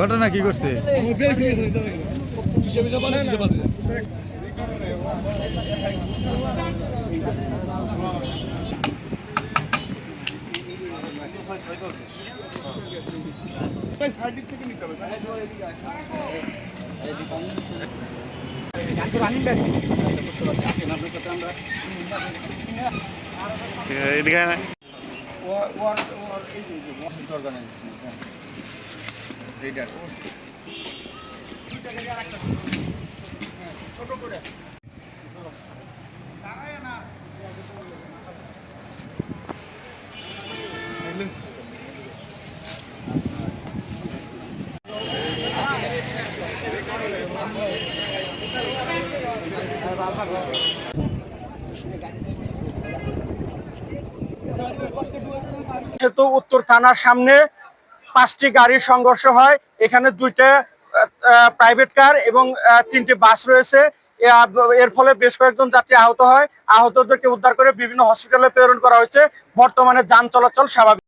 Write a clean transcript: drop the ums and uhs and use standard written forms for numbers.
ঘটনা কি করছে? যেহেতু উত্তর থানার সামনে 5টি গাড়ির সংঘর্ষ হয়, এখানে 2টা প্রাইভেট কার এবং 3টি বাস রয়েছে। এর ফলে বেশ কয়েকজন যাত্রী আহত হয়। আহতদেরকে উদ্ধার করে বিভিন্ন হসপিটালে প্রেরণ করা হয়েছে। বর্তমানে যান চলাচল স্বাভাবিক।